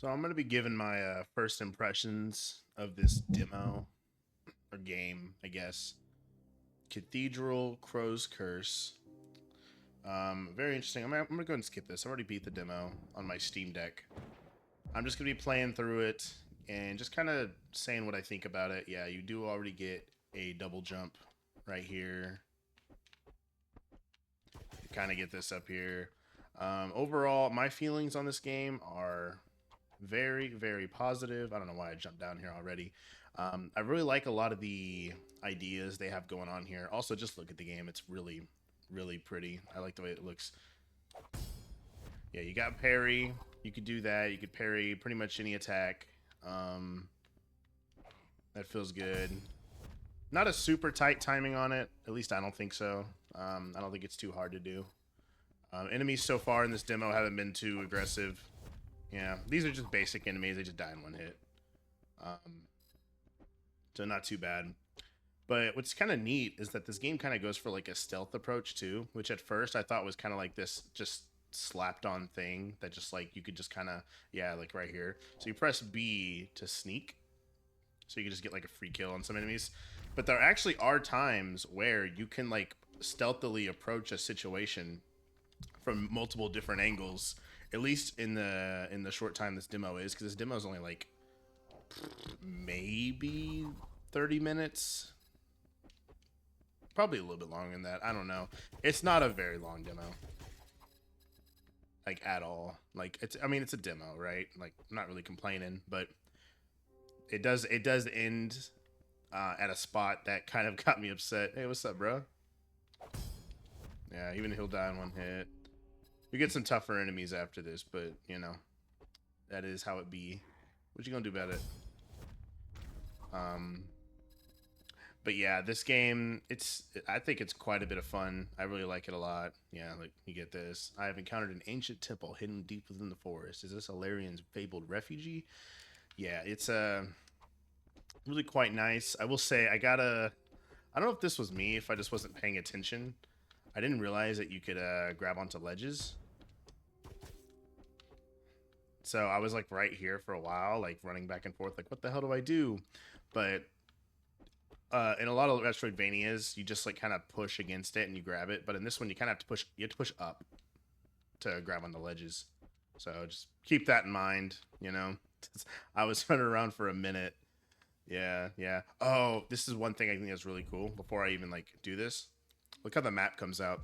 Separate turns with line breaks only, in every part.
So I'm gonna be giving my first impressions of this demo or game, I guess. Cathedral Crow's Curse. Very interesting. I'm gonna go ahead and skip this. I already beat the demo on my Steam Deck. I'm just gonna be playing through it and just kind of saying what I think about it. Yeah, you do already get a double jump right here. You kind of get this up here. Overall, my feelings on this game are very, very positive. I don't know why I jumped down here already. I really like a lot of the ideas they have going on here. Also, just look at the game. It's really, really pretty. I like the way it looks. Yeah, you got parry. You could do that. You could parry pretty much any attack. Um, that feels good. Not a super tight timing on it. At least I don't think so. I don't think it's too hard to do. Enemies so far in this demo haven't been too aggressive. Yeah, these are just basic enemies. They just die in one hit. So not too bad. But what's kind of neat is that this game kind of goes for like a stealth approach too, which at first I thought was kind of like this just slapped on thing that just like you could just kind of, yeah, like right here. So you press B to sneak. So you can just get like a free kill on some enemies. But there actually are times where you can like stealthily approach a situation from multiple different angles, at least in the short time this demo is, because this demo is only like maybe 30 minutes, probably a little bit longer than that. I don't know. It's not a very long demo, like at all. Like it's, I mean, it's a demo, right? Like I'm not really complaining, but it does end at a spot that kind of got me upset. Hey, what's up, bro? Yeah, even he'll die in one hit. We get some tougher enemies after this, but you know, that is how it be. What you gonna do about it? Um, but yeah, this game, I think it's quite a bit of fun. I really like it a lot. Yeah, like you get this. I have encountered an ancient temple hidden deep within the forest. Is this Alarian's fabled refugee? Yeah, it's really quite nice. I will say I don't know if this was me, if I just wasn't paying attention. I didn't realize that you could grab onto ledges. So I was like right here for a while, like running back and forth, like what the hell do I do? But in a lot of Metroidvanias, you just like kind of push against it and you grab it. But in this one, you kind of have to push. You have to push up to grab on the ledges. So just keep that in mind. You know, I was running around for a minute. Yeah, yeah. Oh, this is one thing I think that's really cool. Before I even like do this, look how the map comes out.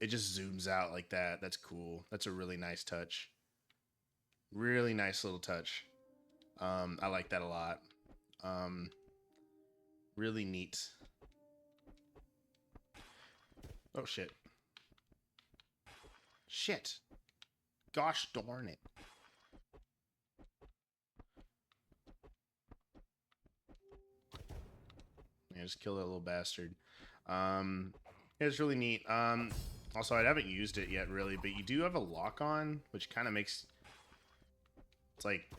It just zooms out like that. That's cool. That's a really nice touch. Really nice little touch. I like that a lot. Um, really neat. Oh shit. Shit. Gosh darn it. Yeah, just kill that little bastard. Yeah, it's really neat. Also, I haven't used it yet, really, but you do have a lock on, which kind of makes it's like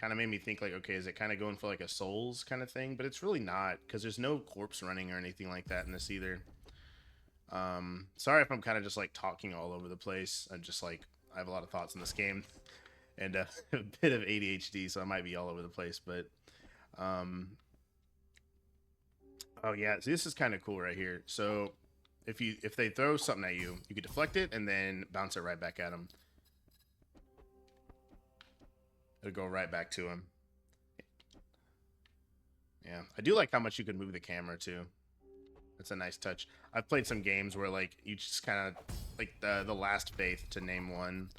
kind of made me think like, okay, is it kind of going for like a Souls kind of thing? But it's really not, because there's no corpse running or anything like that in this either. Sorry if I'm kind of just like talking all over the place. I'm just like I have a lot of thoughts in this game and a bit of ADHD, so I might be all over the place. But um, oh yeah, so this is kind of cool right here. So if they throw something at you, you can deflect it and then bounce it right back at them. It'll go right back to him. Yeah, I do like how much you can move the camera too. That's a nice touch. I've played some games where like you just kind of like the Last Faith to name one.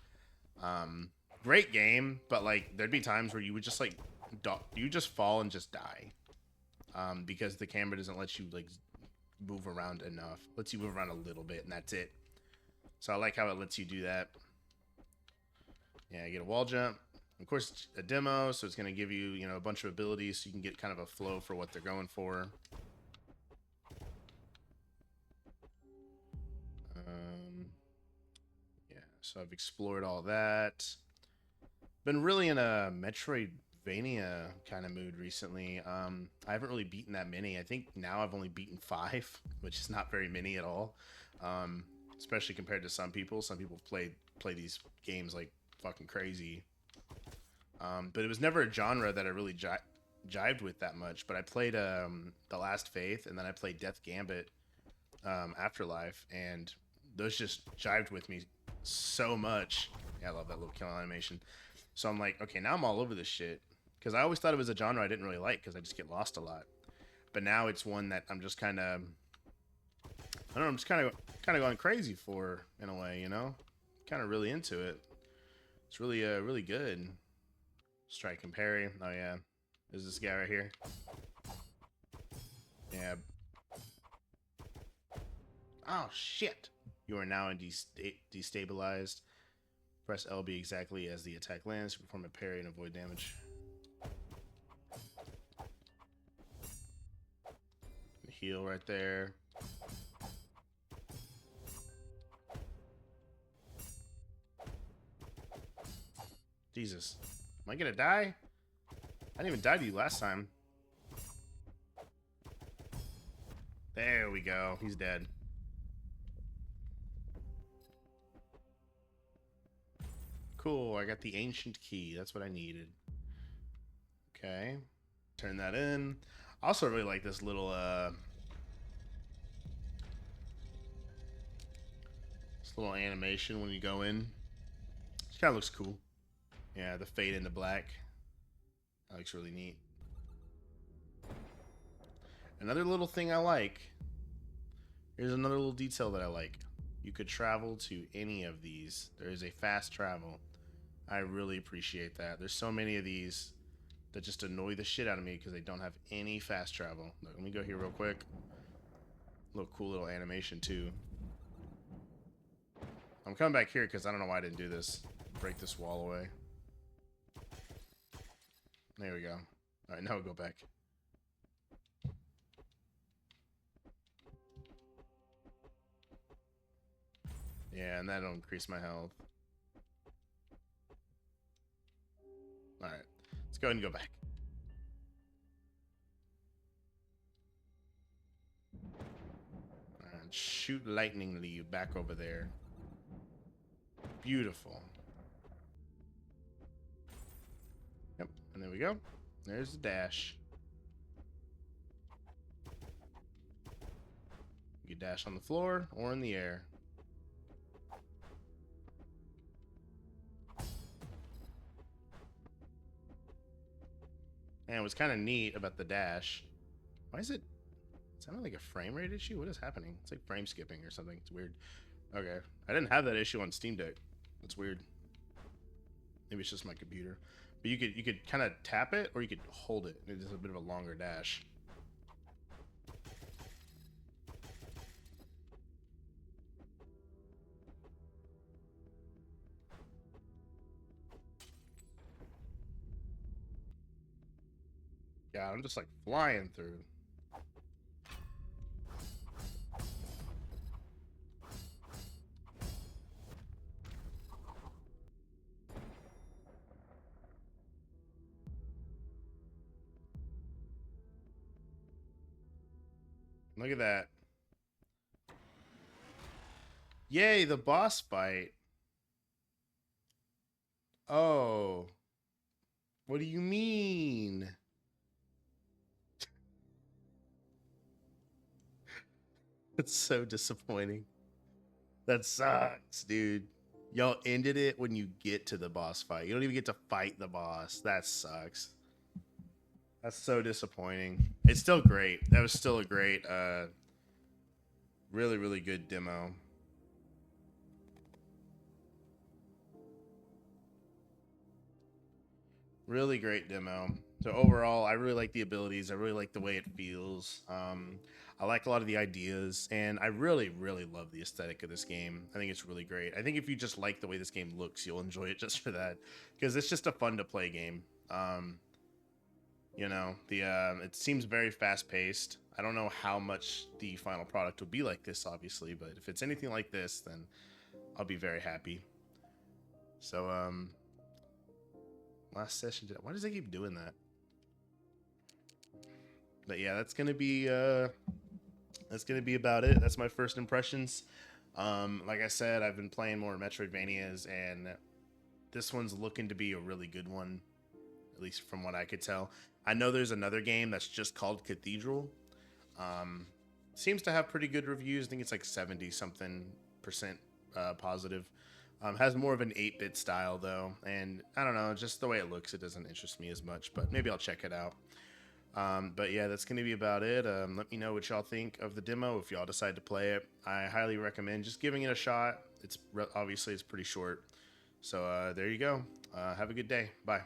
Great game, but like there'd be times where you would just like you just fall and just die. Because the camera doesn't let you like move around enough. Lets you move around a little bit and that's it. So I like how it lets you do that. Yeah, you get a wall jump. Of course, it's a demo, so it's going to give you, you know, a bunch of abilities so you can get kind of a flow for what they're going for. Yeah, so I've explored all that. Been really in a Metroidvania kind of mood recently. I haven't really beaten that many. I think now I've only beaten 5, which is not very many at all. Especially compared to some people. Some people play these games like fucking crazy. But it was never a genre that I really jived with that much. But I played The Last Faith, and then I played Death Gambit, Afterlife, and those just jived with me so much. Yeah, I love that little kill animation. So I'm like, okay, now I'm all over this shit because I always thought it was a genre I didn't really like because I just get lost a lot. But now it's one that I'm just kind of, I don't know, I'm just kind of going crazy for in a way, you know, kind of really into it. It's really really good. Strike and parry. Oh yeah, there's this guy right here. Yeah. Oh shit. You are now in destabilized. Press LB exactly as the attack lands to perform a parry and avoid damage. Heal right there. Jesus. Am I gonna die? I didn't even die to you last time. There we go. He's dead. Cool. I got the ancient key. That's what I needed. Okay. Turn that in. I also really like this little animation when you go in. It kind of looks cool. Yeah, the fade into black. That looks really neat. Another little thing I like. Here's another little detail that I like. You could travel to any of these. There is a fast travel. I really appreciate that. There's so many of these that just annoy the shit out of me because they don't have any fast travel. Look, let me go here real quick. Little cool little animation too. I'm coming back here because I don't know why I didn't do this. Break this wall away. There we go. Alright, now we'll go back. Yeah, and that'll increase my health. Alright, let's go ahead and go back. And shoot lightningly back over there. Beautiful. Yep, and there we go. There's the dash. You dash on the floor or in the air. And what's kind of neat about the dash, why is it sounding like a frame rate issue? What is happening? It's like frame skipping or something. It's weird. Okay, I didn't have that issue on Steam Deck. That's weird. Maybe it's just my computer. But you could kind of tap it or you could hold it. It's a bit of a longer dash. Yeah, I'm just like flying through. Look at that. Yay, the boss fight. Oh. What do you mean? That's so disappointing. That sucks, dude. Y'all ended it when you get to the boss fight. You don't even get to fight the boss. That sucks. That's so disappointing. It's still great. That was still a great, really, really good demo. Really great demo. So overall, I really like the abilities. I really like the way it feels. I like a lot of the ideas, and I really, really love the aesthetic of this game. I think it's really great. I think if you just like the way this game looks, you'll enjoy it just for that, because it's just a fun to play game. You know, the it seems very fast paced. I don't know how much the final product would be like this, obviously, but if it's anything like this, then I'll be very happy. So last session, why does it keep doing that? But yeah, that's gonna be about it. That's my first impressions. Like I said, I've been playing more Metroidvanias, and this one's looking to be a really good one. at least from what I could tell. I know there's another game that's just called Cathedral. Um, Seems to have pretty good reviews. I think it's like 70 something percent positive. Has more of an 8-bit style though, and I don't know, just the way it looks, it doesn't interest me as much. But maybe I'll check it out. But yeah, that's gonna be about it. Let me know what y'all think of the demo if y'all decide to play it. I highly recommend just giving it a shot. Obviously it's pretty short. So there you go. Have a good day. Bye.